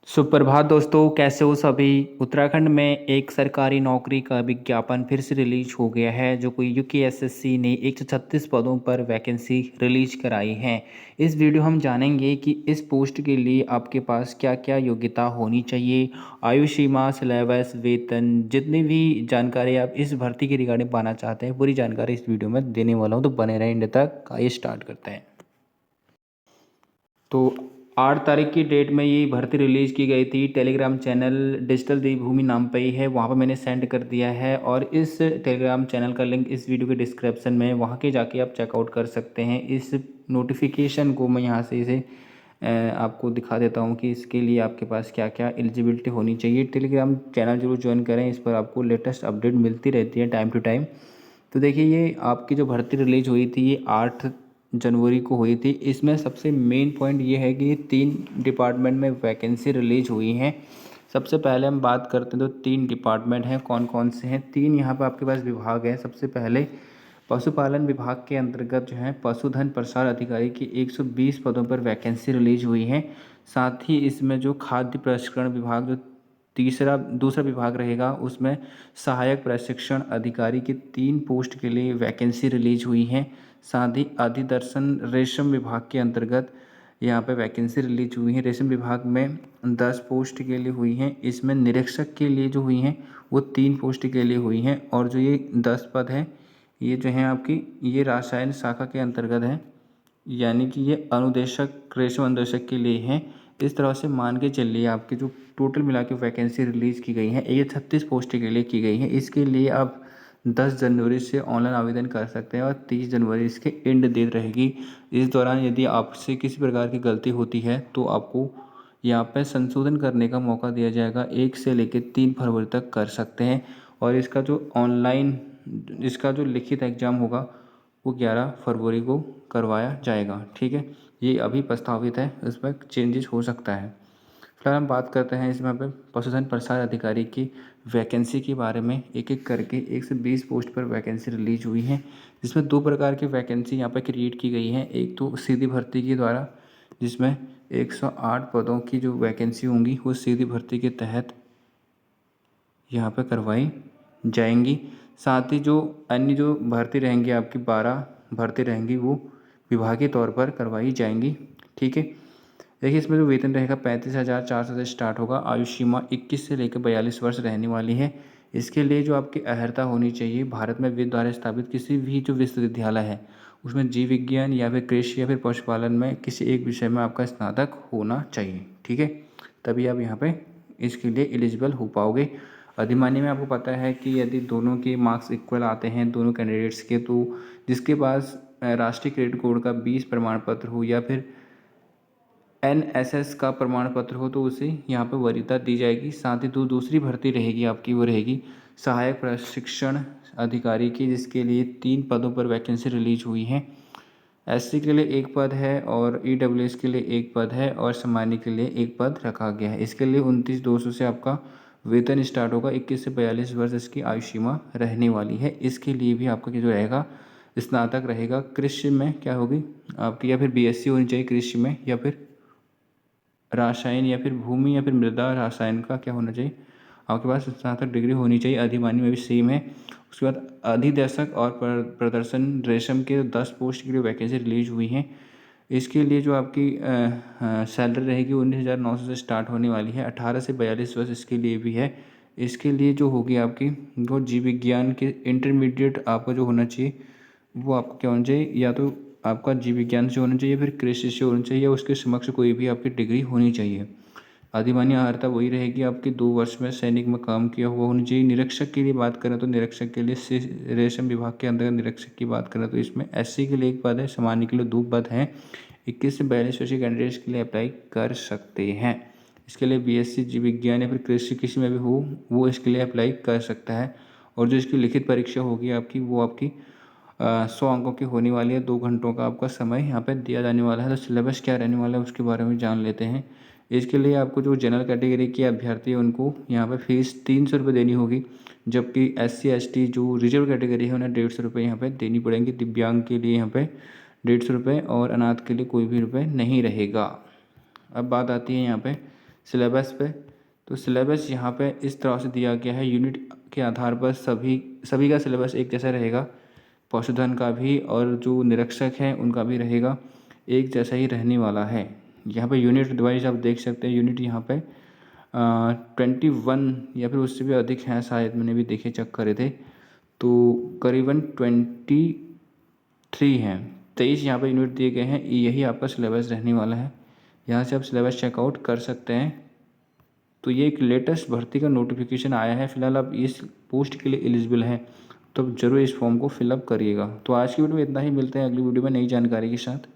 सुप्रभात दोस्तों, कैसे हो सभी। उत्तराखंड में एक सरकारी नौकरी का विज्ञापन फिर से रिलीज हो गया है, जो कोई यूकेएसएससी ने 136 पदों पर वैकेंसी रिलीज कराई है। इस वीडियो हम जानेंगे कि इस पोस्ट के लिए आपके पास क्या क्या योग्यता होनी चाहिए, आयु सीमा, सिलेबस, वेतन, जितनी भी जानकारी आप इस भर्ती के रिगार्डिंग पाना चाहते हैं, पूरी जानकारी इस वीडियो में देने वाला हूँ, तो बने रहें एंड तक। आइए स्टार्ट करते हैं। तो 8 तारीख की डेट में ये भर्ती रिलीज़ की गई थी। टेलीग्राम चैनल डिजिटल देवभूमि नाम पे ही है, वहाँ पर मैंने सेंड कर दिया है और इस टेलीग्राम चैनल का लिंक इस वीडियो के डिस्क्रिप्शन में, वहाँ के जाके आप चेकआउट कर सकते हैं। इस नोटिफिकेशन को मैं यहाँ से इसे आपको दिखा देता हूँ कि इसके लिए आपके पास क्या क्या एलिजिबिलिटी होनी चाहिए। टेलीग्राम चैनल जरूर ज्वाइन करें, इस पर आपको लेटेस्ट अपडेट मिलती रहती है टाइम टू टाइम। तो देखिए, ये आपकी जो भर्ती रिलीज हुई थी ये 8 जनवरी को हुई थी। इसमें सबसे मेन पॉइंट ये है कि 3 डिपार्टमेंट में वैकेंसी रिलीज हुई हैं। सबसे पहले हम बात करते हैं तो 3 डिपार्टमेंट हैं, कौन कौन से हैं। 3 यहाँ पर आपके पास विभाग हैं। सबसे पहले पशुपालन विभाग के अंतर्गत जो है पशुधन प्रसार अधिकारी की 120 पदों पर वैकेंसी रिलीज हुई है। साथ ही इसमें जो खाद्य प्रसंस्करण विभाग, जो दूसरा विभाग रहेगा, उसमें सहायक प्रशिक्षण अधिकारी की 3 पोस्ट के लिए वैकेंसी रिलीज हुई है। साथ ही अधिदर्शन रेशम विभाग के अंतर्गत यहाँ पे वैकेंसी रिलीज हुई है। रेशम विभाग में 10 पोस्ट के लिए हुई हैं। इसमें निरीक्षक के लिए जो हुई हैं वो 3 पोस्ट के लिए हुई हैं। और जो ये 10 पद हैं, ये जो हैं आपकी, ये रसायन शाखा के अंतर्गत हैं, यानी कि ये अनुदेशक, रेशम अनुदेशक के लिए हैं। इस तरह से मान के चलिए आपकी जो टोटल मिला के वैकेंसी रिलीज़ की गई है, ये 36 पोस्ट के लिए की गई है। इसके लिए आप 10 जनवरी से ऑनलाइन आवेदन कर सकते हैं और 30 जनवरी इसके एंड डेट रहेगी। इस दौरान यदि आपसे किसी प्रकार की गलती होती है तो आपको यहाँ पे संशोधन करने का मौका दिया जाएगा। 1 से लेकर 3 फरवरी तक कर सकते हैं। और इसका जो लिखित एग्ज़ाम होगा वो 11 फरवरी को करवाया जाएगा। ठीक है, ये अभी प्रस्तावित है, इसमें चेंजेस हो सकता है। फिलहाल हम बात करते हैं इसमें पे पशुधन प्रसार अधिकारी की वैकेंसी के बारे में। एक एक करके 120 पोस्ट पर वैकेंसी रिलीज हुई है, जिसमें 2 प्रकार की वैकेंसी यहाँ पर क्रिएट की गई है। एक तो सीधी भर्ती के द्वारा, जिसमें 108 पदों की जो वैकेंसी होंगी वो सीधी भर्ती के तहत यहाँ पर करवाई जाएंगी। साथ ही जो अन्य जो भर्ती रहेंगी, आपकी 12 भर्ती रहेंगी, वो विभागीय तौर पर करवाई जाएंगी। ठीक है, देखिए इसमें जो वेतन रहेगा 35,400 से स्टार्ट होगा। आयु सीमा 21 से लेकर 42 वर्ष रहने वाली है। इसके लिए जो आपकी अर्हता होनी चाहिए, भारत में विधि द्वारा स्थापित किसी भी जो विश्वविद्यालय है उसमें जीव विज्ञान या फिर कृषि या फिर पशुपालन में किसी एक विषय में आपका स्नातक होना चाहिए। ठीक है, तभी आप यहाँ पे इसके लिए एलिजिबल हो पाओगे। अधिमान्य में आपको पता है कि यदि दोनों के मार्क्स इक्वल आते हैं दोनों कैंडिडेट्स के, तो जिसके पास राष्ट्रीय क्रेडिट कोड का 20 प्रमाण पत्र हो या फिर एनएसएस का प्रमाण पत्र हो, तो उसे यहाँ पर वरीयता दी जाएगी। साथ ही दूसरी भर्ती रहेगी आपकी, वो रहेगी सहायक प्रशिक्षण अधिकारी की, जिसके लिए 3 पदों पर वैकेंसी रिलीज हुई है। एससी के लिए 1 पद है और ईडब्ल्यूएस के लिए 1 पद है और सामान्य के लिए 1 पद रखा गया है। इसके लिए 29,200 से आपका वेतन स्टार्ट होगा। 21 से 42 वर्ष इसकी आयु सीमा रहने वाली है। इसके लिए भी आपका जो रहेगा, स्नातक रहेगा। कृषि में क्या होगी आपकी, या फिर बीएससी होनी चाहिए कृषि में, या फिर रासायन, या फिर भूमि या फिर मृदा रसायन का क्या होना चाहिए, आपके पास स्नातक डिग्री होनी चाहिए। अधिमान्य में भी सेम है। उसके बाद अधिदेशक और प्रदर्शन रेशम के 10 पोस्ट के लिए वैकेंसी रिलीज हुई हैं। इसके लिए जो आपकी सैलरी रहेगी 19,900 से स्टार्ट होने वाली है। 18 से 42 वर्ष इसके लिए भी है। इसके लिए जो होगी आपकी, वो जीव विज्ञान के इंटरमीडिएट आपका जो होना चाहिए, वो आपको क्या होना चाहिए, या तो आपका जीव विज्ञान से होना चाहिए, फिर कृषि से होना चाहिए, या उसके समक्ष कोई भी आपकी डिग्री होनी चाहिए। अधिमान्य अर्हता वही रहेगी आपकी, 2 वर्ष में सैनिक में काम किया हुआ होना चाहिए। निरीक्षक की लिए बात करें तो निरीक्षक के लिए रेशम विभाग के अंतर्गत निरीक्षक की बात करें तो इसमें एससी के लिए 1 पद है, सामान्य के लिए 2 पद हैं। 21 से 42 वर्षीय कैंडिडेट्स के लिए अप्लाई कर सकते हैं। इसके लिए बीएससी जीव विज्ञान या फिर कृषि किसी में भी हो, वो इसके लिए अप्लाई कर सकता है। और जो इसकी लिखित परीक्षा होगी आपकी, वो आपकी 100 अंकों की होने वाली है। 2 घंटों का आपका समय यहाँ पे दिया जाने वाला है। तो सिलेबस क्या रहने वाला है उसके बारे में जान लेते हैं। इसके लिए आपको जो जनरल कैटेगरी के अभ्यर्थी हैं उनको यहाँ पे फीस 300 रुपये देनी होगी, जबकि एससी एसटी जो रिजर्व कैटेगरी है उन्हें 150 रुपये यहाँ पे देनी पड़ेंगी। दिव्यांग के लिए यहाँ पे 150 रुपये और अनाथ के लिए कोई भी रुपये नहीं रहेगा। अब बात आती है यहाँ पे सिलेबस पे। तो सिलेबस यहाँ पे इस तरह से दिया गया है, यूनिट के आधार पर सभी का सिलेबस एक जैसा रहेगा। पशुधन का भी और जो निरीक्षक हैं उनका भी रहेगा, एक जैसा ही रहने वाला है। यहाँ पे यूनिट वाइज आप देख सकते हैं, यूनिट यहाँ पे 21 या फिर उससे भी अधिक हैं शायद, मैंने भी देखे चेक करे थे, तो करीबन 23 हैं, 23 यहाँ पे यूनिट दिए गए हैं। यही आपका सिलेबस रहने वाला है, यहाँ से आप सिलेबस चेकआउट कर सकते हैं। तो ये एक लेटेस्ट भर्ती का नोटिफिकेशन आया है, फिलहाल आप इस पोस्ट के लिए एलिजिबल हैं तो ज़रूर इस फॉर्म को फिलअप करिएगा। तो आज की वीडियो में इतना ही, मिलते हैं अगली वीडियो में नई जानकारी के साथ।